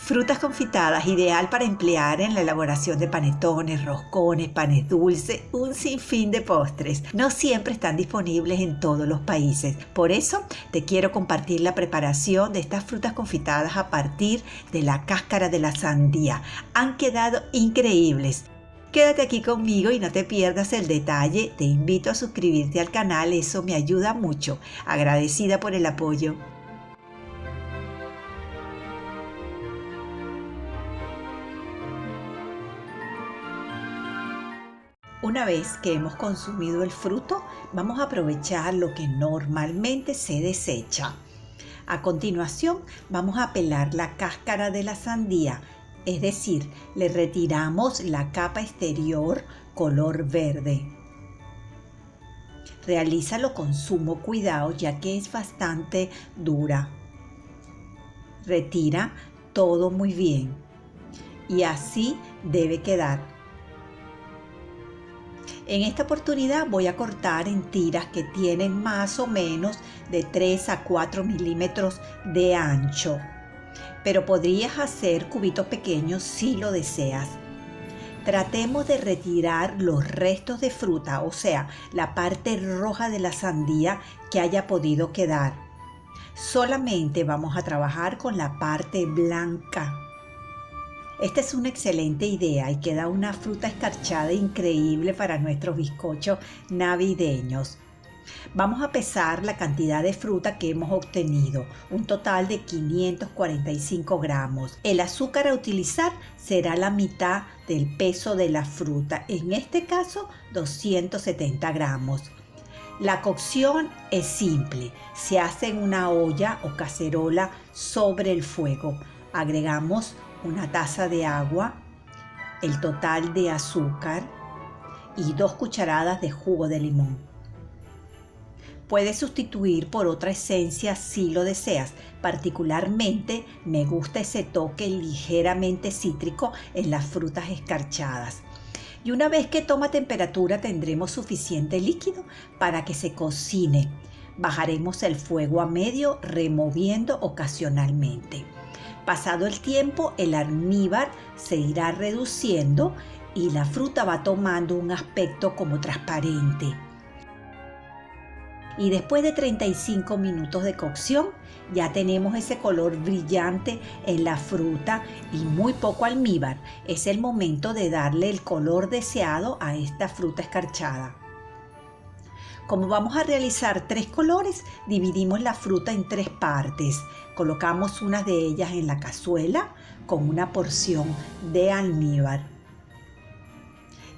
Frutas confitadas, ideal para emplear en la elaboración de panetones, roscones, panes dulces, un sinfín de postres. No siempre están disponibles en todos los países. Por eso te quiero compartir la preparación de estas frutas confitadas a partir de la cáscara de la sandía. Han quedado increíbles. Quédate aquí conmigo y no te pierdas el detalle. Te invito a suscribirte al canal, eso me ayuda mucho. Agradecida por el apoyo. Una vez que hemos consumido el fruto, vamos a aprovechar lo que normalmente se desecha. A continuación, vamos a pelar la cáscara de la sandía, es decir, le retiramos la capa exterior color verde. Realízalo con sumo cuidado ya que es bastante dura. Retira todo muy bien y así debe quedar. En esta oportunidad voy a cortar en tiras que tienen más o menos de 3 a 4 milímetros de ancho, pero podrías hacer cubitos pequeños si lo deseas. Tratemos de retirar los restos de fruta, o sea, la parte roja de la sandía que haya podido quedar. Solamente vamos a trabajar con la parte blanca. Esta es una excelente idea y queda una fruta escarchada increíble para nuestros bizcochos navideños. Vamos a pesar la cantidad de fruta que hemos obtenido, un total de 545 gramos. El azúcar a utilizar será la mitad del peso de la fruta, en este caso 270 gramos. La cocción es simple, se hace en una olla o cacerola sobre el fuego. Agregamos una taza de agua, el total de azúcar y 2 cucharadas de jugo de limón. Puedes sustituir por otra esencia si lo deseas. Particularmente me gusta ese toque ligeramente cítrico en las frutas escarchadas. Y una vez que toma temperatura tendremos suficiente líquido para que se cocine. Bajaremos el fuego a medio removiendo ocasionalmente. Pasado el tiempo, el almíbar se irá reduciendo y la fruta va tomando un aspecto como transparente. Y después de 35 minutos de cocción, ya tenemos ese color brillante en la fruta y muy poco almíbar. Es el momento de darle el color deseado a esta fruta escarchada. Como vamos a realizar 3 colores, dividimos la fruta en 3 partes. Colocamos unas de ellas en la cazuela con una porción de almíbar.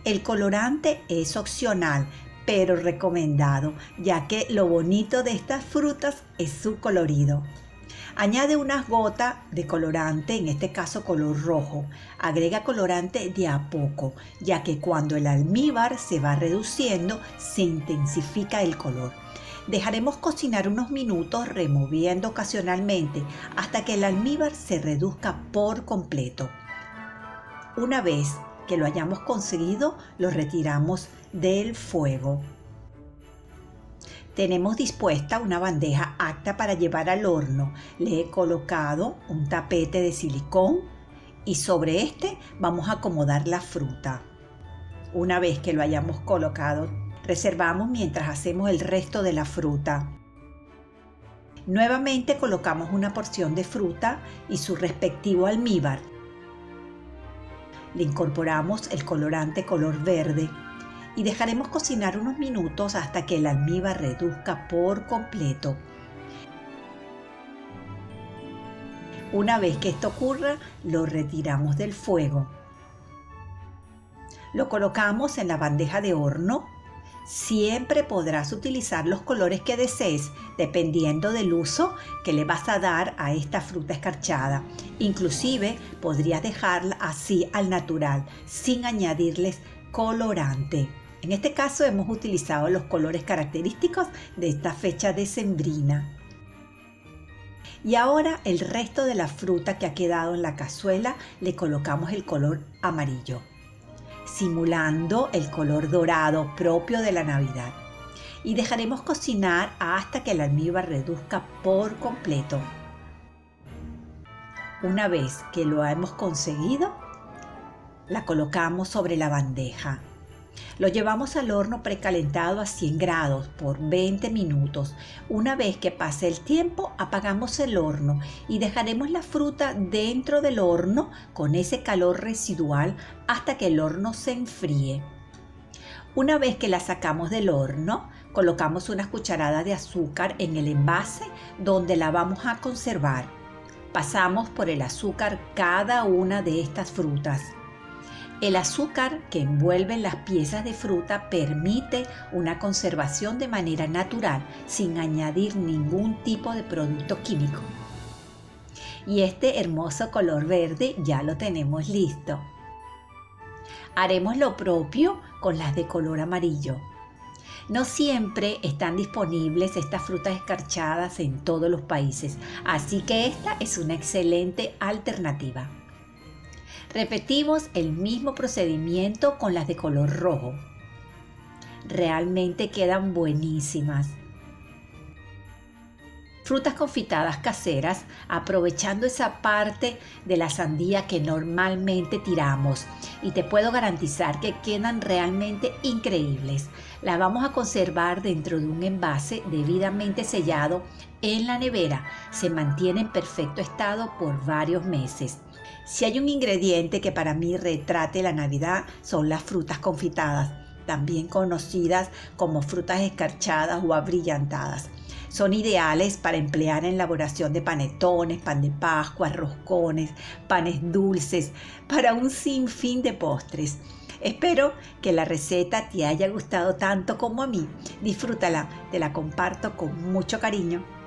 El colorante es opcional, pero recomendado, ya que lo bonito de estas frutas es su colorido. Añade unas gotas de colorante, en este caso color rojo. Agrega colorante de a poco, ya que cuando el almíbar se va reduciendo, se intensifica el color. Dejaremos cocinar unos minutos removiendo ocasionalmente hasta que el almíbar se reduzca por completo. Una vez que lo hayamos conseguido, lo retiramos del fuego. Tenemos dispuesta una bandeja apta para llevar al horno. Le he colocado un tapete de silicón y sobre este vamos a acomodar la fruta. Una vez que lo hayamos colocado, reservamos mientras hacemos el resto de la fruta. Nuevamente colocamos una porción de fruta y su respectivo almíbar. Le incorporamos el colorante color verde y dejaremos cocinar unos minutos hasta que el almíbar reduzca por completo. Una vez que esto ocurra, lo retiramos del fuego. Lo colocamos en la bandeja de horno. Siempre podrás utilizar los colores que desees, dependiendo del uso que le vas a dar a esta fruta escarchada. Inclusive podrías dejarla así al natural, sin añadirles colorante. En este caso hemos utilizado los colores característicos de esta fecha decembrina. Y ahora el resto de la fruta que ha quedado en la cazuela le colocamos el color amarillo, simulando el color dorado propio de la Navidad. Y dejaremos cocinar hasta que el almíbar reduzca por completo. Una vez que lo hemos conseguido, la colocamos sobre la bandeja. Lo llevamos al horno precalentado a 100 grados por 20 minutos. Una vez que pase el tiempo, apagamos el horno y dejaremos la fruta dentro del horno con ese calor residual hasta que el horno se enfríe. Una vez que la sacamos del horno, colocamos unas cucharadas de azúcar en el envase donde la vamos a conservar. Pasamos por el azúcar cada una de estas frutas. El azúcar que envuelve las piezas de fruta permite una conservación de manera natural, sin añadir ningún tipo de producto químico. Y este hermoso color verde ya lo tenemos listo. Haremos lo propio con las de color amarillo. No siempre están disponibles estas frutas escarchadas en todos los países, así que esta es una excelente alternativa. Repetimos el mismo procedimiento con las de color rojo. Realmente quedan buenísimas. Frutas confitadas caseras, aprovechando esa parte de la sandía que normalmente tiramos, y te puedo garantizar que quedan realmente increíbles. Las vamos a conservar dentro de un envase debidamente sellado en la nevera. Se mantiene en perfecto estado por varios meses. Si hay un ingrediente que para mí retrate la Navidad, son las frutas confitadas, también conocidas como frutas escarchadas o abrillantadas. Son ideales para emplear en la elaboración de panetones, pan de Pascua, roscones, panes dulces, para un sinfín de postres. Espero que la receta te haya gustado tanto como a mí. Disfrútala, te la comparto con mucho cariño.